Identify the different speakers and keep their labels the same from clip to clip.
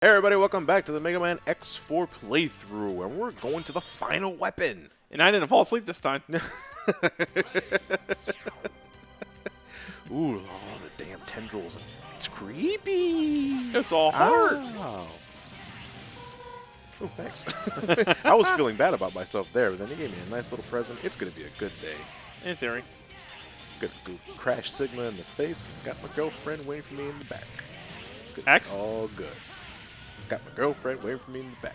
Speaker 1: Hey everybody, welcome back to the Mega Man X4 playthrough, and we're going to the final weapon.
Speaker 2: And I didn't fall asleep this time.
Speaker 1: Ooh, all the damn tendrils. It's creepy.
Speaker 2: It's all hard.
Speaker 1: Oh, thanks. I was feeling bad about myself there, but then he gave me a nice little present. It's going to be a good day.
Speaker 2: In theory.
Speaker 1: Gonna go crash Sigma in the face. Got my girlfriend waiting for me in the back. Good.
Speaker 2: X?
Speaker 1: All good. Got my girlfriend waiting for me in the back.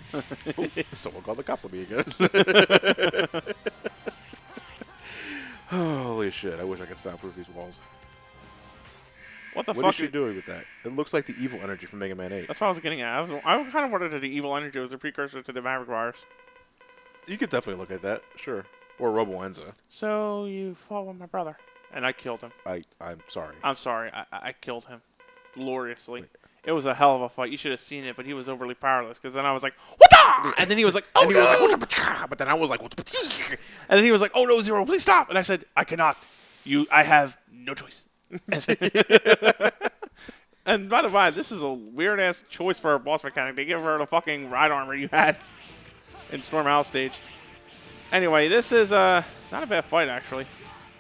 Speaker 1: Ooh, someone called the cops on me again. Holy shit, I wish I could soundproof these walls.
Speaker 2: What the
Speaker 1: What
Speaker 2: fuck?
Speaker 1: is she doing with that? It looks like the evil energy from Mega Man 8.
Speaker 2: That's what I was getting at. I kind of wondered if the evil energy was a precursor to the Maverick virus.
Speaker 1: You could definitely look at that, sure. Or Robo-Enza.
Speaker 2: So you fought with my brother, and I killed him.
Speaker 1: I'm sorry.
Speaker 2: I'm sorry. I killed him gloriously.
Speaker 1: Wait.
Speaker 2: It was a hell of a fight. You should have seen it, but he was overly powerless. Because then I was like, "What the?" And then he was like, "Oh no!"
Speaker 1: Was like, but then I was like, what?
Speaker 2: And then he was like, "Oh no, Zero, please stop!" And I said, "I cannot. I have no choice." And by the way, this is a weird ass choice for a boss mechanic. They give her the fucking ride armor you had in Storm Out stage. Anyway, this is not a bad fight actually.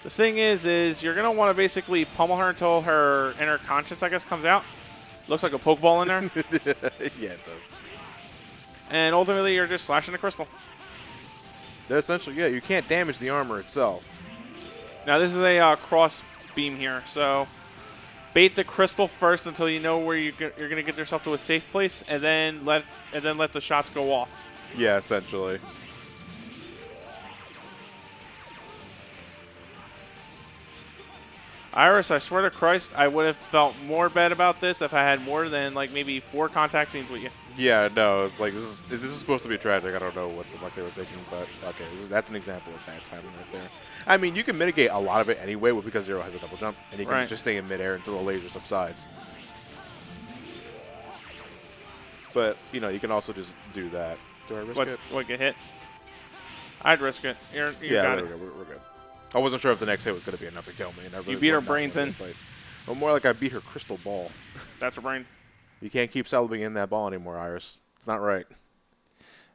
Speaker 2: The thing is you're gonna want to basically pummel her until her inner conscience, I guess, comes out. Looks like a Pokeball in there.
Speaker 1: Yeah, it does.
Speaker 2: And ultimately, you're just slashing the crystal.
Speaker 1: Essentially, yeah, you can't damage the armor itself.
Speaker 2: Now this is a cross beam here, so bait the crystal first until you know where you're gonna get yourself to a safe place, and then let the shots go off.
Speaker 1: Yeah, essentially.
Speaker 2: Iris, I swear to Christ, I would have felt more bad about this if I had more than like maybe 4 contact scenes with you.
Speaker 1: Yeah, no, it's like this is supposed to be tragic. I don't know what the fuck they were thinking, but okay, that's an example of that timing right there. I mean, you can mitigate a lot of it anyway because Zero has a double jump, and you can just stay in midair until the laser subsides. But you know, you can also just do that. Do I risk it?
Speaker 2: What, get hit? I'd risk it. You
Speaker 1: Yeah,
Speaker 2: got
Speaker 1: there
Speaker 2: it.
Speaker 1: we go. We're good. I wasn't sure if the next hit was going to be enough to kill me. And I really
Speaker 2: You beat her
Speaker 1: wanted not
Speaker 2: brains
Speaker 1: to
Speaker 2: in.
Speaker 1: fight. Well, more like I beat her crystal ball.
Speaker 2: That's her brain.
Speaker 1: You can't keep salving in that ball anymore, Iris. It's not right.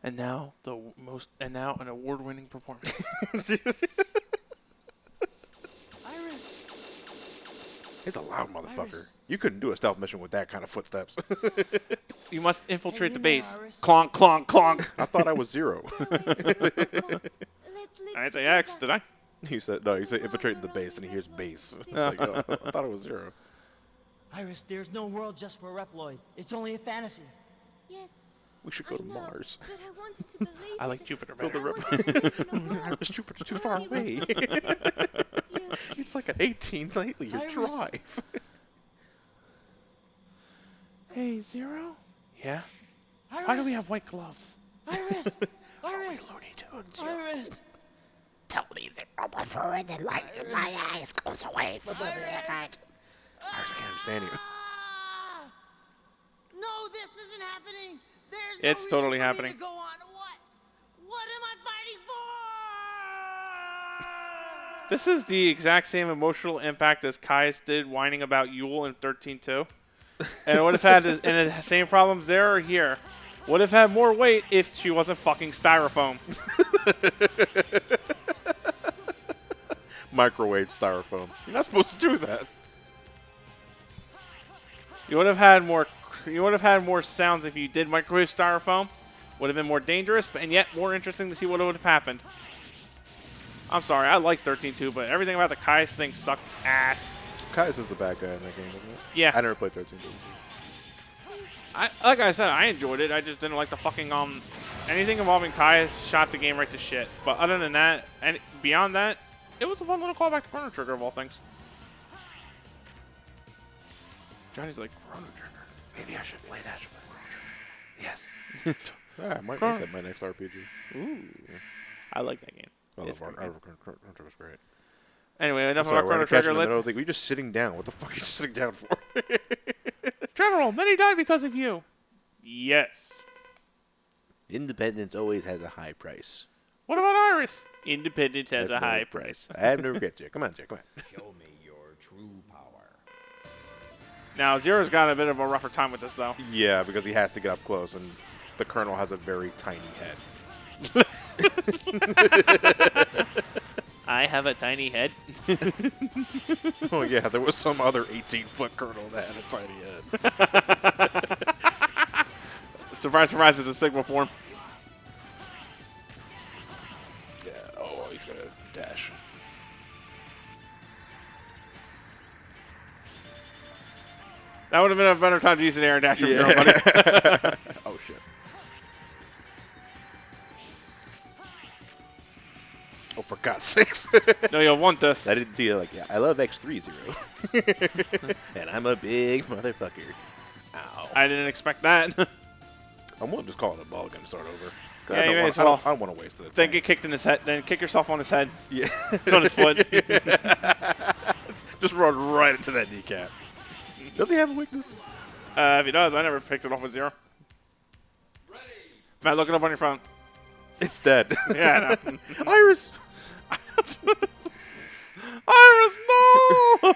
Speaker 2: And now an award-winning performance.
Speaker 3: Iris.
Speaker 1: It's a loud motherfucker.
Speaker 3: Iris.
Speaker 1: You couldn't do a stealth mission with that kind of footsteps.
Speaker 2: You must infiltrate
Speaker 3: Hang
Speaker 2: the
Speaker 3: in there,
Speaker 2: base.
Speaker 3: Iris.
Speaker 2: Clonk, clonk, clonk.
Speaker 1: I thought I was Zero.
Speaker 2: I didn't say X, did I?
Speaker 1: You said no. You said infiltrate the base, and he hears base. It's like, oh, I thought it was Zero.
Speaker 3: Iris, there's no world just for Reploid. It's only a fantasy.
Speaker 4: Yes.
Speaker 1: We should go to Mars.
Speaker 4: But I wanted to believe
Speaker 2: I like
Speaker 4: it.
Speaker 2: Jupiter
Speaker 1: Build
Speaker 2: better.
Speaker 1: a
Speaker 4: It's
Speaker 1: Jupiter's too far away. It's like an 18-year
Speaker 3: Iris.
Speaker 1: drive.
Speaker 2: Hey, Zero? Yeah?
Speaker 3: Iris.
Speaker 2: Why do we have white gloves?
Speaker 3: Iris. Iris.
Speaker 1: Looney Tunes.
Speaker 3: Iris.
Speaker 4: Tell me that before the light in my eyes goes away from the
Speaker 1: Iris, I can't understand you.
Speaker 3: Ah! No, this isn't happening. There's
Speaker 2: It's
Speaker 3: no
Speaker 2: totally
Speaker 3: reason for me
Speaker 2: happening.
Speaker 3: to go on. What am I fighting for?
Speaker 2: This is the exact same emotional impact as Caius did whining about Yule in 13-2. And it would have had the same problems there or here. Would have had more weight if she wasn't fucking styrofoam.
Speaker 1: Microwave styrofoam. You're not supposed to do that.
Speaker 2: You would have had more sounds if you did microwave styrofoam. Would have been more dangerous, and yet more interesting to see what would have happened. I'm sorry, I like 13-2, but everything about the Caius thing sucked ass.
Speaker 1: Caius is the bad guy in that game, isn't it?
Speaker 2: Yeah.
Speaker 1: I never played 13.
Speaker 2: Like I said, I enjoyed it. I just didn't like the fucking anything involving Caius shot the game right to shit. But other than that, and beyond that, it was a fun little callback to Chrono Trigger of all things. Johnny's like, Chrono Trigger. Maybe I should play that. Yes.
Speaker 1: Yeah, I might make that my next RPG.
Speaker 2: Ooh. I like that game.
Speaker 1: I
Speaker 2: It's
Speaker 1: love
Speaker 2: a great
Speaker 1: Chrono Trigger's great.
Speaker 2: Anyway, enough
Speaker 1: Sorry,
Speaker 2: about
Speaker 1: we're
Speaker 2: Chrono
Speaker 1: gonna catch
Speaker 2: Trigger.
Speaker 1: you in the middle of the thing. We're just sitting down. What the fuck are you just sitting down for?
Speaker 2: General, many died because of you. Yes.
Speaker 1: Independence always has a high price.
Speaker 2: What about Iris? Independence has a high price.
Speaker 1: I have no regrets here. Come on, Jack. Come on.
Speaker 5: Show me your true power.
Speaker 2: Now, Zero's got a bit of a rougher time with this, though.
Speaker 1: Yeah, because he has to get up close, and the Colonel has a very tiny head.
Speaker 2: I have a tiny head.
Speaker 1: Oh, yeah, there was some other 18-foot Colonel that had a tiny head.
Speaker 2: Surprise, surprise, it's a Sigma form.
Speaker 1: Yeah, oh, he's going to dash.
Speaker 2: That would have been a better time to use an air dash.
Speaker 1: Yeah.
Speaker 2: Buddy.
Speaker 1: Oh, shit. Oh, for God's sakes.
Speaker 2: No, you'll want this.
Speaker 1: I didn't see it like, yeah, I love X3 Zero. And I'm a big motherfucker. Ow.
Speaker 2: I didn't expect that.
Speaker 1: I'm willing to just call it a ball gun to start over.
Speaker 2: Yeah, you may as well.
Speaker 1: I don't want to waste it.
Speaker 2: Then get kicked in his head. Then kick yourself on his head.
Speaker 1: Yeah.
Speaker 2: On his foot.
Speaker 1: Just run right into that kneecap. Does he have a weakness?
Speaker 2: If he does, I never picked it off with Zero. Matt, look it up on your phone.
Speaker 1: It's dead.
Speaker 2: Yeah, I know.
Speaker 1: Iris!
Speaker 2: Iris, no!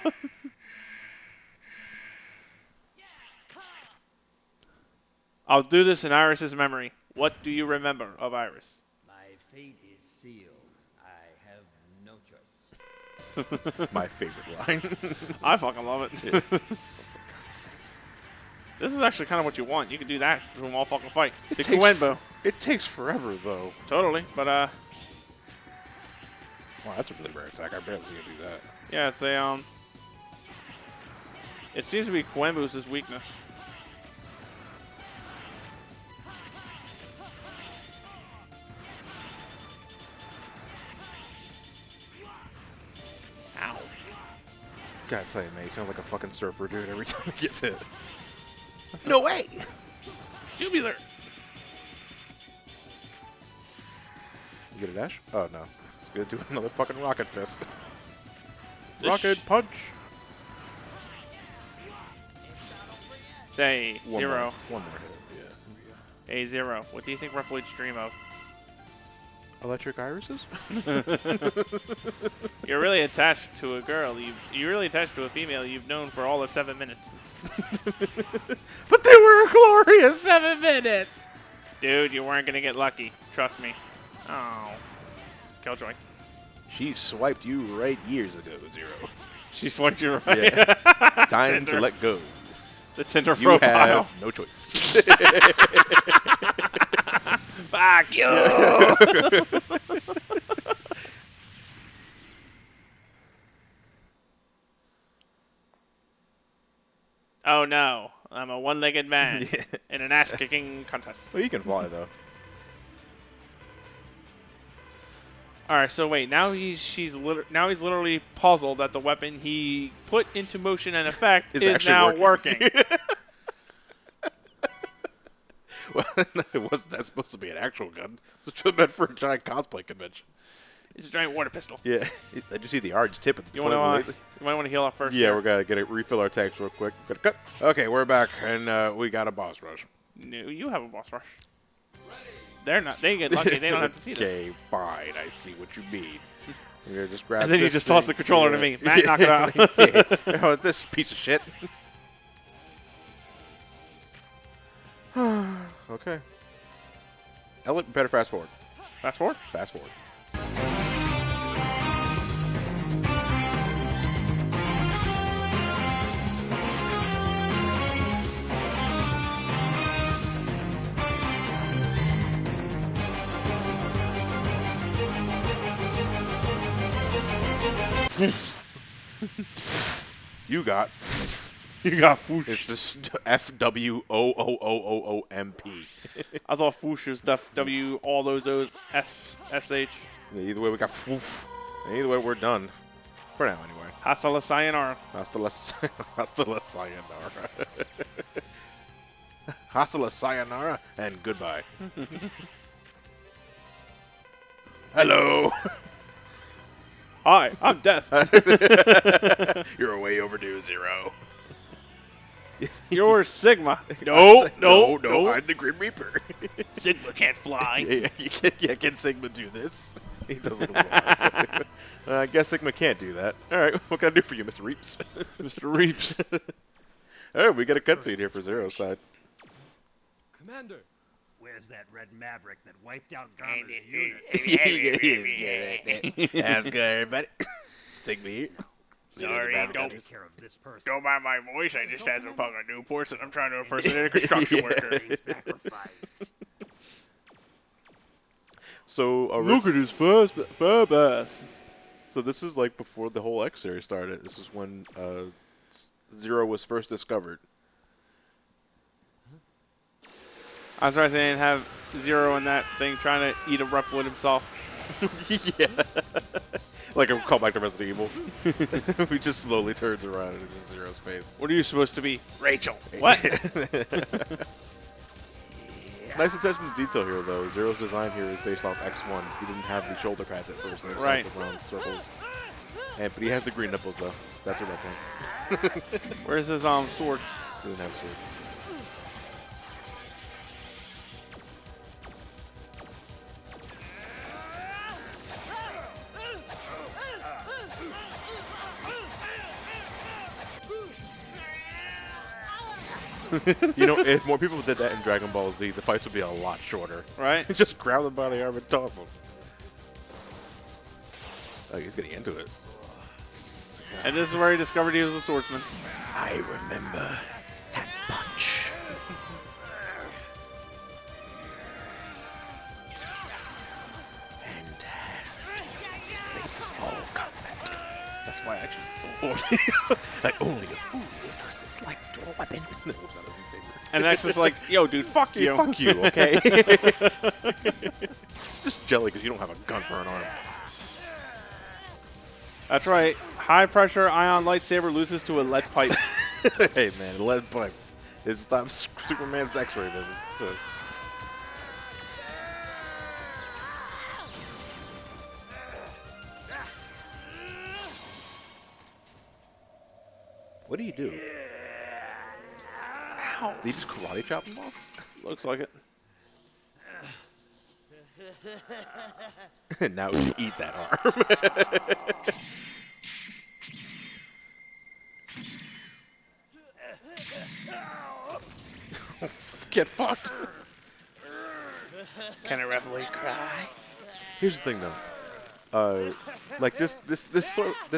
Speaker 2: I'll do this in Iris's memory. What do you remember of Iris?
Speaker 5: My fate is sealed. I have no choice.
Speaker 1: My favorite line.
Speaker 2: I fucking love it. This is actually kind of what you want. You can do that through them all fucking fight. The Kuenbo.
Speaker 1: It takes forever, though.
Speaker 2: Totally, but
Speaker 1: Wow, that's a really rare attack. I barely see him do that.
Speaker 2: yeah, it's a it seems to be Kuenbo's weakness. Ow.
Speaker 1: Gotta tell you, man, you sound like a fucking surfer dude every time he gets hit. No way!
Speaker 2: Jubilar.
Speaker 1: You get a dash? Oh, no. He's gonna do another fucking rocket fist.
Speaker 2: This
Speaker 1: Rocket punch!
Speaker 2: Say Zero.
Speaker 1: One more hit, yeah.
Speaker 2: Hey Zero, what do you think Reploids dream of?
Speaker 1: Electric irises?
Speaker 2: You're really attached to a girl. You're really attached to a female you've known for all of 7 minutes.
Speaker 1: But they were a glorious 7 minutes!
Speaker 2: Dude, you weren't gonna get lucky. Trust me. Oh. Killjoy.
Speaker 1: She swiped you right years ago, Zero.
Speaker 2: She swiped you right.
Speaker 1: Yeah. It's time
Speaker 2: Tinder.
Speaker 1: to let go.
Speaker 2: The Tinder
Speaker 1: You
Speaker 2: profile.
Speaker 1: have no choice.
Speaker 2: Fuck you! Oh no, I'm a one-legged man in an ass-kicking contest.
Speaker 1: Well, you can fly, though.
Speaker 2: All right, so wait, now he's literally puzzled that the weapon he put into motion and effect is
Speaker 1: actually
Speaker 2: now working.
Speaker 1: Well, it wasn't that supposed to be an actual gun. It's just meant for a giant cosplay convention.
Speaker 2: It's a giant water pistol.
Speaker 1: Yeah. Did you see the orange tip at the
Speaker 2: You
Speaker 1: toilet
Speaker 2: want
Speaker 1: lately?
Speaker 2: to? You might want to heal up first.
Speaker 1: Yeah,
Speaker 2: here.
Speaker 1: we're going to refill our tanks real quick. Gotta cut. Okay, we're back, and we got a boss rush.
Speaker 2: No, you have a boss rush. They're not. They get lucky. They don't have to see this.
Speaker 1: Okay, fine. I see what you mean. You're gonna just grab
Speaker 2: And then you
Speaker 1: this
Speaker 2: just toss
Speaker 1: thing.
Speaker 2: the controller to me. Matt, knock it out.
Speaker 1: Yeah. Oh, this piece of shit. Okay. Elliot, better fast forward.
Speaker 2: Fast forward.
Speaker 1: Fast forward. You got
Speaker 2: Foosh.
Speaker 1: it's just FWOOOOMP.
Speaker 2: I thought Foosh was W, all those O's, SH.
Speaker 1: Yeah, either way, we got foof. And either way, we're done. For now, anyway.
Speaker 2: Hasta la sayonara.
Speaker 1: Hasta la sayonara. Hasta la sayonara and goodbye. Hello.
Speaker 2: Hi, I'm Death.
Speaker 1: You're way overdue, Zero.
Speaker 2: You're Sigma. No.
Speaker 1: I'm the Grim Reaper.
Speaker 2: Sigma can't fly.
Speaker 1: Can Sigma do this? He doesn't want to. I guess Sigma can't do that. All right, what can I do for you, Mr. Reeps?
Speaker 2: Mr. Reeps.
Speaker 1: Oh, we got a cutscene here for Zero's side.
Speaker 6: Commander.
Speaker 5: Where's that red maverick that wiped out Garner's unit?
Speaker 1: That's good, everybody. SGB.
Speaker 2: Sorry, don't
Speaker 5: Take care of this person.
Speaker 2: don't mind my voice. I just had some fucking Newports and I'm trying to impersonate a construction worker.
Speaker 5: Being sacrificed.
Speaker 1: So
Speaker 2: Look at his fab ass.
Speaker 1: So this is like before the whole X series started. This is when Zero was first discovered.
Speaker 2: I'm sorry they didn't have Zero in that thing trying to eat a Reploid himself.
Speaker 1: Yeah. Like a callback to Resident Evil. He just slowly turns around and it's Zero's face.
Speaker 2: What are you supposed to be? Rachel. What?
Speaker 1: Nice attention to detail here, though. Zero's design here is based off X1. He didn't have the shoulder pads at first. And
Speaker 2: Right.
Speaker 1: the round circles. But he has the green nipples, though. That's what I think.
Speaker 2: Where's his sword?
Speaker 1: He didn't have a sword. You know, if more people did that in Dragon Ball Z, the fights would be a lot shorter.
Speaker 2: Right?
Speaker 1: Just grab them by the arm and toss them. Oh, he's getting into it.
Speaker 2: And this is where he discovered he was a swordsman.
Speaker 4: I remember that punch. And his face is all combat.
Speaker 2: That's why I actually sold.
Speaker 4: Like only a fool will trust his life to a weapon.
Speaker 2: And X is like, yo, dude, fuck you.
Speaker 1: Fuck you, okay? Just jelly because you don't have a gun for an arm.
Speaker 2: That's right. High pressure ion lightsaber loses to a lead pipe.
Speaker 1: Hey, man, lead pipe. It stops Superman's X-ray vision. So. What do you do? Ow. Did you just karate chop him off?
Speaker 2: Looks like it.
Speaker 1: Now you eat that arm. Get fucked.
Speaker 2: Can a reveille cry?
Speaker 1: Here's the thing, though. Like this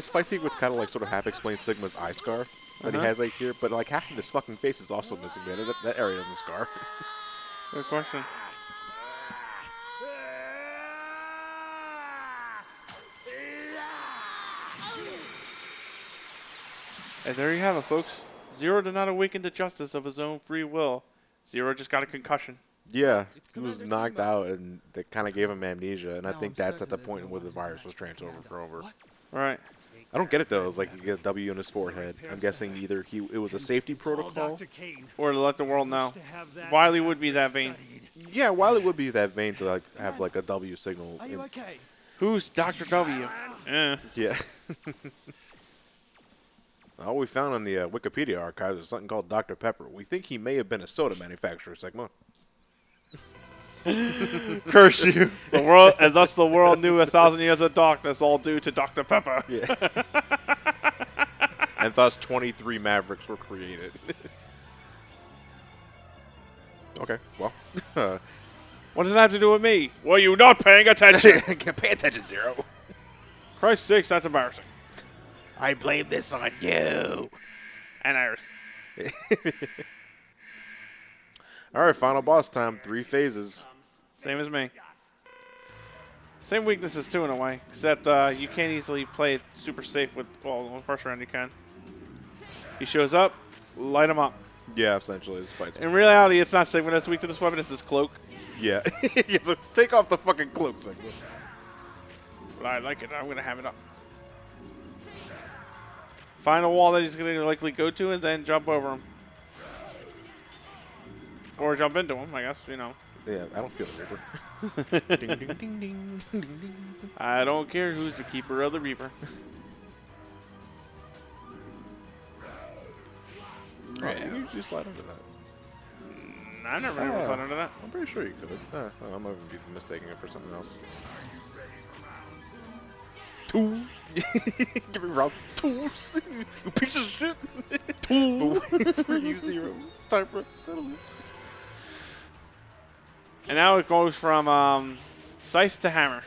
Speaker 1: fight sequence kind of like sort of half explains Sigma's eye scar that he has right here, but like half of his fucking face is also missing. Man, that area doesn't scar.
Speaker 2: Good question. And there you have it, folks. Zero did not awaken to justice of his own free will. Zero just got a concussion.
Speaker 1: Yeah, he was knocked out, and they kind of gave him amnesia, and I think that's at the point where the virus was transferred over.
Speaker 2: Right.
Speaker 1: I don't get it though. It's like you get a W on his forehead. I'm guessing either it was a safety protocol.
Speaker 2: Or to let the world know. Wily would be that vain.
Speaker 1: Yeah, while it would be that vain to like have like a W signal.
Speaker 3: Are you okay?
Speaker 2: Who's Dr. W? Eh.
Speaker 1: Yeah. All we found on the Wikipedia archives is something called Dr. Pepper. We think he may have been a soda manufacturer, Sigma.
Speaker 2: Curse you. The world, and thus the world knew 1,000 years of darkness, all due to Dr. Pepper.
Speaker 1: Yeah. And thus 23 Mavericks were created. Okay, well.
Speaker 2: What does that have to do with me? Were you not paying attention?
Speaker 1: Pay attention, Zero.
Speaker 2: Christ's sakes, that's embarrassing.
Speaker 4: I blame this on you.
Speaker 2: And Iris.
Speaker 1: All right, final boss time. 3 phases.
Speaker 2: Same as me. Same weaknesses, too, in a way. Except you can't easily play it super safe with, well, on the first round you can. He shows up, light him up.
Speaker 1: Yeah, essentially, this fight's.
Speaker 2: In reality, it's not Sigma that's weak to this weapon, it's his cloak.
Speaker 1: Yeah. Yeah, so take off the fucking cloak, Sigma.
Speaker 2: But I like it. I'm going to have it up. Find a wall that he's going to likely go to and then jump over him. Or jump into him, I guess, you know.
Speaker 1: Yeah, I don't feel the Reaper. Ding, ding, ding, ding, ding, ding, ding.
Speaker 2: I don't care who's the keeper of the Reaper.
Speaker 1: Oh, you usually slide under that.
Speaker 2: I never been able to slide under that.
Speaker 1: I'm pretty sure you could. I might even be mistaking it for something else. 2. Give me round 2. You piece of shit. 2. Wait for you, Zero. It's time for us to settle this.
Speaker 2: And now it goes from Scythe to Hammer.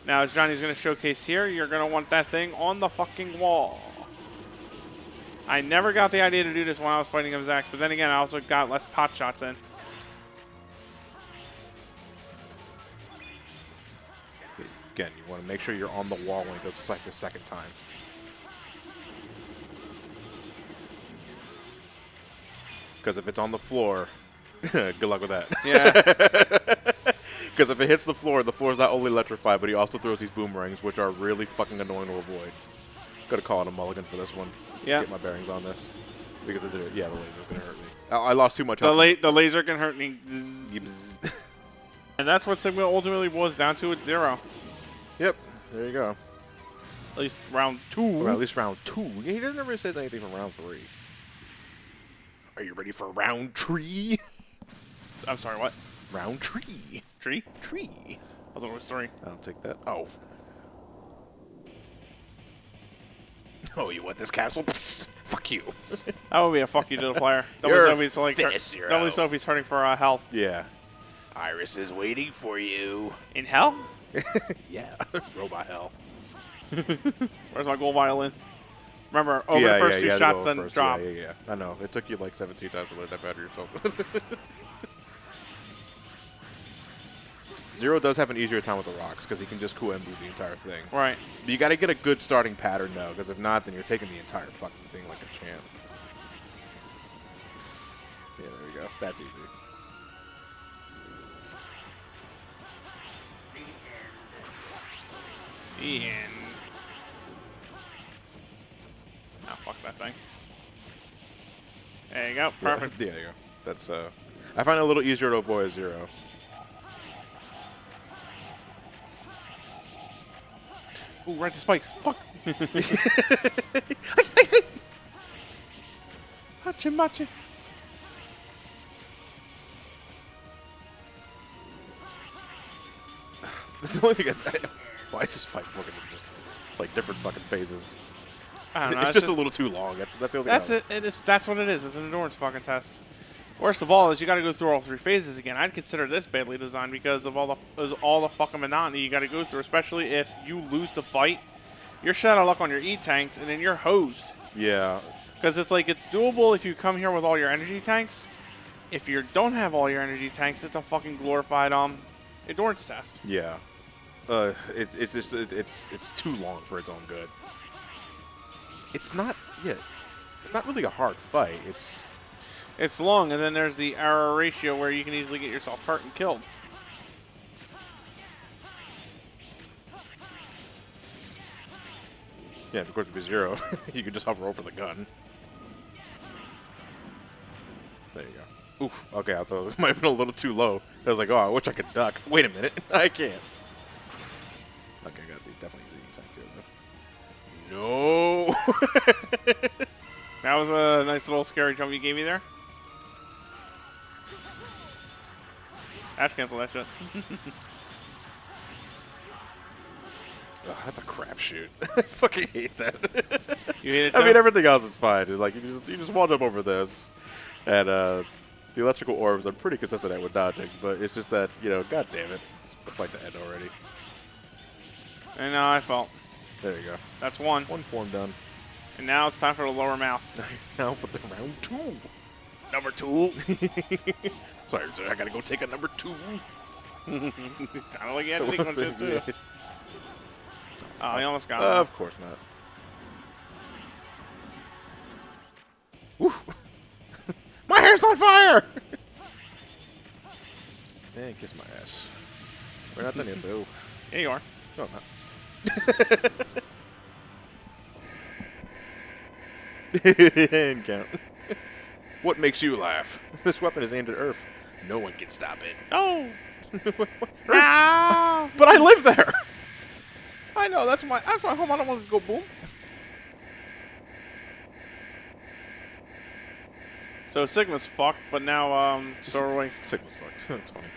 Speaker 2: Now, as Johnny's going to showcase here, you're going to want that thing on the fucking wall. I never got the idea to do this when I was fighting him Zax, but then again, I also got less pot shots in.
Speaker 1: Again, you want to make sure you're on the wall when it goes to like the second time. Because if it's on the floor, good luck with that.
Speaker 2: Yeah.
Speaker 1: Because if it hits the floor is not only electrified, but he also throws these boomerangs, which are really fucking annoying to avoid. Gotta call it a mulligan for this one. Let's
Speaker 2: Yeah.
Speaker 1: get my bearings on this. Because the laser's gonna hurt me. I lost too much
Speaker 2: The
Speaker 1: health.
Speaker 2: the laser can hurt me. And that's what Sigma ultimately boils down to at 0.
Speaker 1: Yep, there you go.
Speaker 2: At least round 2.
Speaker 1: Or at least round 2. He never really says anything from round 3. Are you ready for round 3?
Speaker 2: I'm sorry, what?
Speaker 1: Round 3.
Speaker 2: Tree?
Speaker 1: Tree.
Speaker 2: I thought it was 3.
Speaker 1: I'll take that. Oh. Oh, you want this capsule? Fuck you.
Speaker 2: That would be a fuck you to the player.
Speaker 1: You're
Speaker 2: Sophie's
Speaker 1: Zero.
Speaker 2: Sophie's hurting for health.
Speaker 1: Yeah. Iris is waiting for you.
Speaker 2: In hell?
Speaker 1: Yeah. Robot hell.
Speaker 2: Where's my gold violin? Remember, over the first 2 shots, then
Speaker 1: first.
Speaker 2: drop.
Speaker 1: Yeah. I know. It took you like 17 times to learn that better yourself. Zero does have an easier time with the rocks because he can just cool Embu the entire thing.
Speaker 2: Right.
Speaker 1: But you got to get a good starting pattern though, because if not, then you're taking the entire fucking thing like a champ. Yeah, there we go. That's easy.
Speaker 2: The end. Ah, fuck that thing. There you go. Perfect.
Speaker 1: Yeah, there you go. That's I find it a little easier to avoid 0.
Speaker 2: Ooh, right to spikes. Fuck. Hachi machi.
Speaker 1: That's the only thing why is this fight working in like different fucking phases?
Speaker 2: I don't know.
Speaker 1: It's just a little too long. That's the only
Speaker 2: That's
Speaker 1: thing.
Speaker 2: it. That's what it is. It's an endurance fucking test. Worst of all is you got to go through all 3 phases again. I'd consider this badly designed because of all the fucking monotony you got to go through. Especially if you lose the fight, you're shut out of luck on your E tanks, and then you're hosed.
Speaker 1: Yeah.
Speaker 2: Because it's like it's doable if you come here with all your energy tanks. If you don't have all your energy tanks, it's a fucking glorified endurance test.
Speaker 1: Yeah. It's just it's too long for its own good. It's not It's not really a hard fight.
Speaker 2: It's long, and then there's the error ratio where you can easily get yourself hurt and killed.
Speaker 1: Yeah, of course, if it's 0, you can just hover over the gun. There you go. Oof. Okay, I thought it might have been a little too low. I was like, oh, I wish I could duck. Wait a minute. I can't. Okay, I got the definitely the attack here, though. No!
Speaker 2: That was a nice little scary jump you gave me there. Ash cancel that shit.
Speaker 1: Ugh, that's a crapshoot. I fucking hate that.
Speaker 2: You hate it,
Speaker 1: I mean,
Speaker 2: Joe?
Speaker 1: everything else is fine. It's like you just wall jump over this, and the electrical orbs are pretty consistent at with dodging, but it's just that god damn it, the fight to end already.
Speaker 2: And now I fell.
Speaker 1: There you go.
Speaker 2: That's 1.
Speaker 1: One form done.
Speaker 2: And now it's time for the lower mouth.
Speaker 1: Now for the round 2.
Speaker 2: Number 2.
Speaker 1: Sorry, I gotta go take a number 2.
Speaker 2: Sounded like you had to think on shit too. Oh, he almost got it.
Speaker 1: Of course not. Woof. My hair's on fire! Man, kiss my ass. We're not done yet, though.
Speaker 2: Here you are.
Speaker 1: No, I'm not. And count. What makes you laugh? This weapon is aimed at Earth. No one can stop it.
Speaker 2: Oh! No!
Speaker 1: But I live there!
Speaker 2: I know, that's my home. I don't want to go boom. So Sigma's fucked, but now, so are we.
Speaker 1: Sigma's fucked. That's funny.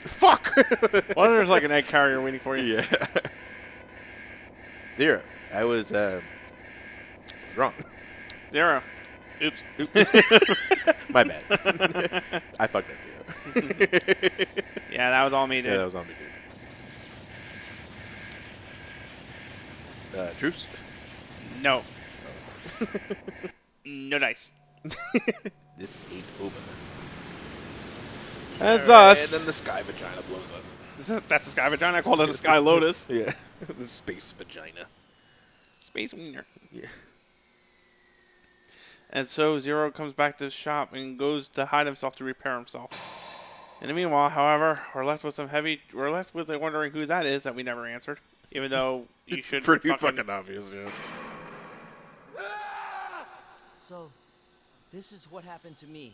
Speaker 1: Fuck!
Speaker 2: What if there's like an egg carrier waiting for you?
Speaker 1: Yeah. 0. I was wrong.
Speaker 2: 0. Oops.
Speaker 1: My bad. I fucked that 0.
Speaker 2: Yeah, that was all me, dude.
Speaker 1: Yeah, that was on me, dude. Truce?
Speaker 2: No. No dice.
Speaker 1: This ain't over.
Speaker 2: That's
Speaker 1: And
Speaker 2: us.
Speaker 1: then the sky vagina blows up.
Speaker 2: That's the sky vagina. I called it the sky lotus.
Speaker 1: Yeah. The space vagina.
Speaker 2: Space wiener.
Speaker 1: Yeah.
Speaker 2: And so Zero comes back to the shop and goes to hide himself to repair himself. In the meanwhile, however, we're left with wondering who that is that we never answered, even though you
Speaker 1: It's
Speaker 2: should
Speaker 1: pretty fucking obvious, yeah.
Speaker 3: So, this is what happened to me.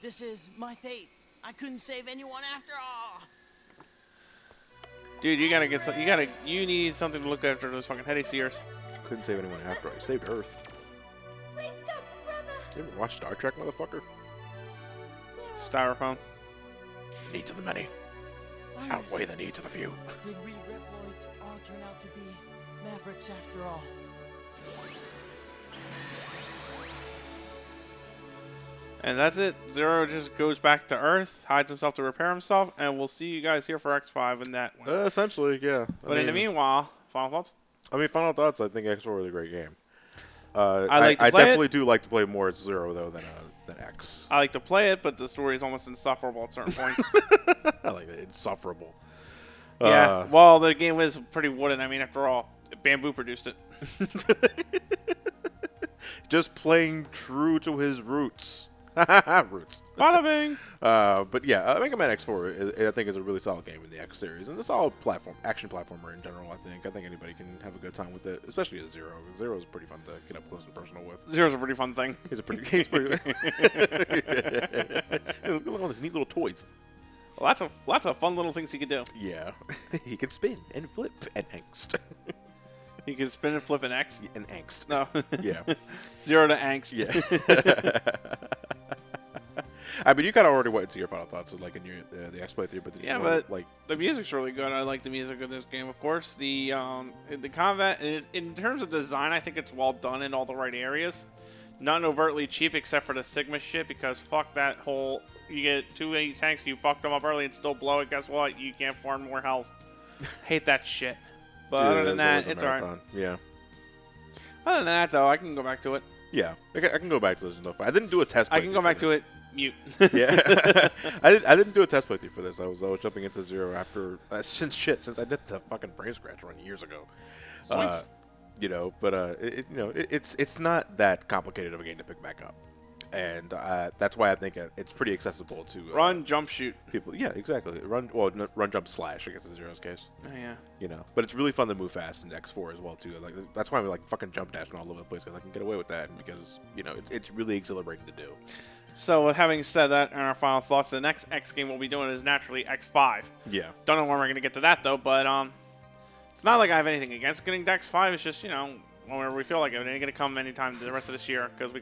Speaker 3: This is my fate. I couldn't save anyone after all.
Speaker 2: Dude, you need something to look after those fucking headaches of yours.
Speaker 1: Couldn't save anyone after I saved Earth.
Speaker 4: Please stop, brother.
Speaker 1: You ever watch Star Trek, motherfucker?
Speaker 2: Styrofoam.
Speaker 1: Needs of the many outweigh the needs of the few.
Speaker 3: Did we Reploids all turn out to be mavericks after all?
Speaker 2: And that's it. Zero just goes back to Earth, hides himself to repair himself, and we'll see you guys here for X5 in that one.
Speaker 1: Essentially, yeah.
Speaker 2: But in the meanwhile, final thoughts?
Speaker 1: I mean, Final Thoughts, I think X is a really great game.
Speaker 2: I
Speaker 1: definitely do like to play more as Zero, though, than X.
Speaker 2: I like to play it, but the story is almost insufferable at certain points.
Speaker 1: I like it. Insufferable.
Speaker 2: Yeah, well, the game was pretty wooden. I mean, after all, Bamboo produced it.
Speaker 1: Just playing true to his roots. Roots.
Speaker 2: Bada bing!
Speaker 1: But yeah, Mega Man X4, I think, is a really solid game in the X series, and a solid action platformer in general. I think anybody can have a good time with it, especially as Zero. Zero is pretty fun to get up close and personal with.
Speaker 2: Zero's a pretty fun thing.
Speaker 1: He's pretty. Look at all these neat little toys.
Speaker 2: Lots of fun little things he could do.
Speaker 1: Yeah, he can spin and flip and angst.
Speaker 2: He can spin and flip an X.
Speaker 1: And angst.
Speaker 2: No.
Speaker 1: Yeah.
Speaker 2: 0 to angst.
Speaker 1: Yeah. I mean, you kind of already went into your final thoughts, like in your the X playthrough, but
Speaker 2: Yeah, but the music's really good. I like the music of this game, of course. The combat, in terms of design, I think it's well done in all the right areas. Not overtly cheap, except for the Sigma shit, because fuck that whole. You get 280 tanks, you fucked them up early and still blow it. Guess what? You can't farm more health. Hate that shit. But other than that, it's alright.
Speaker 1: Yeah.
Speaker 2: Other than that, though, I can go back to it.
Speaker 1: Yeah, I can go back to this stuff. I didn't do a test.
Speaker 2: I can go back to it. Mute.
Speaker 1: Yeah, I didn't do a test playthrough for this. I was jumping into Zero after since I did the fucking brain scratch run years ago. You know, but it's not that complicated of a game to pick back up, and that's why I think it's pretty accessible to
Speaker 2: Run, jump, shoot.
Speaker 1: people. Yeah, exactly. Run, jump, slash. I guess in Zero's case.
Speaker 2: Oh, yeah.
Speaker 1: You know, but it's really fun to move fast in X4 as well too. Like that's why we like fucking jump dashing all over the place because I can get away with that because it's really exhilarating to do.
Speaker 2: So, having said that, in our final thoughts, the next X game we'll be doing is naturally X5.
Speaker 1: Yeah.
Speaker 2: Don't know when we're going to get to that, though, but it's not like I have anything against getting to X5. It's just, whenever we feel like it. It ain't going to come anytime the rest of this year because we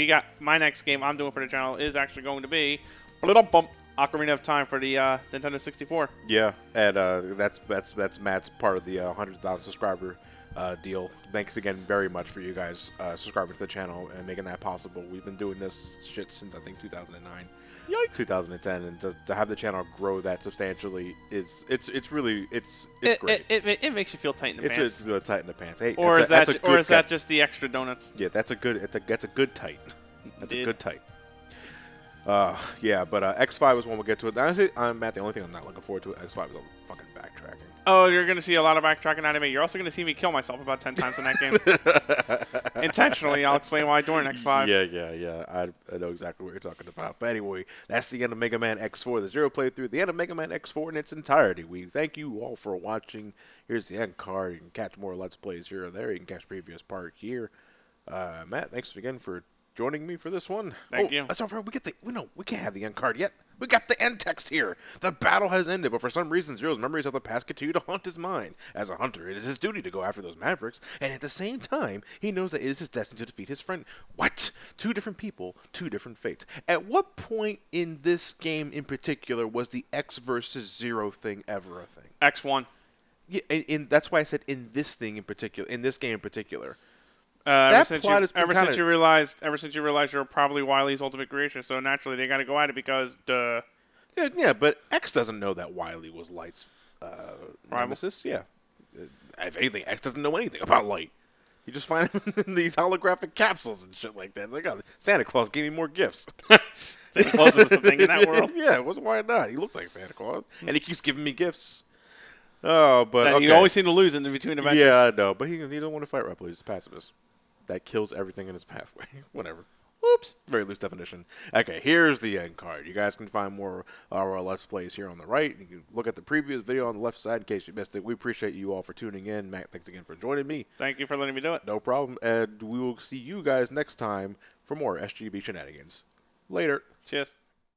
Speaker 2: got my next game I'm doing for the channel is actually going to be Ocarina of Time for the Nintendo 64.
Speaker 1: Yeah, and that's Matt's part of the 100,000 subscriber deal. Thanks again very much for you guys subscribing to the channel and making that possible. We've been doing this shit since I think 2009. Yikes! 2010, and to have the channel grow that substantially it's great.
Speaker 2: It makes you feel tight in the pants.
Speaker 1: It's just tight in the pants. Hey,
Speaker 2: Or is that just the extra donuts?
Speaker 1: Yeah, that's a good tight. That's a good tight. Yeah, but X5 is when we'll get to it. Honestly, Matt, the only thing I'm not looking forward to with X5 is all the fucking backtracking.
Speaker 2: Oh, you're going to see a lot of backtracking out of me. You're also going to see me kill myself about 10 times in that game. Intentionally. I'll explain why during X5.
Speaker 1: Yeah. I know exactly what you're talking about. But anyway, that's the end of Mega Man X4, the Zero playthrough, the end of Mega Man X4 in its entirety. We thank you all for watching. Here's the end card. You can catch more Let's Plays here or there. You can catch previous part here. Matt, thanks again for joining me for this one.
Speaker 2: Thank you.
Speaker 1: That's over. We can't have the end card yet. We got the end text here. The battle has ended, but for some reason, Zero's memories of the past continue to haunt his mind. As a hunter, it is his duty to go after those Mavericks, and at the same time, he knows that it is his destiny to defeat his friend. What? Two different people, two different fates. At what point in this game in particular was the X versus Zero thing ever a thing?
Speaker 2: X1.
Speaker 1: Yeah, and that's why I said in this thing in particular, in this game in particular.
Speaker 2: Ever since you realized you're probably Wily's ultimate creation, so naturally they got to go at it because duh.
Speaker 1: Yeah, but X doesn't know that Wily was Light's nemesis. Yeah, if anything, X doesn't know anything about Light. You just find him in these holographic capsules and shit like that. It's like, oh, Santa Claus gave me more gifts.
Speaker 2: Santa Claus is the thing in that world.
Speaker 1: Yeah, why not? He looks like Santa Claus, and he keeps giving me gifts. Oh, but
Speaker 2: and
Speaker 1: okay.
Speaker 2: you always seem to lose in the between adventures.
Speaker 1: Yeah, I know, but he don't want to fight Repli. He's a pacifist. That kills everything in his pathway. Whatever. Whoops. Very loose definition. Okay, here's the end card. You guys can find more of our Let's Plays here on the right. You can look at the previous video on the left side in case you missed it. We appreciate you all for tuning in. Matt, thanks again for joining me.
Speaker 2: Thank you for letting me do it.
Speaker 1: No problem. And we will see you guys next time for more SGB shenanigans. Later.
Speaker 2: Cheers.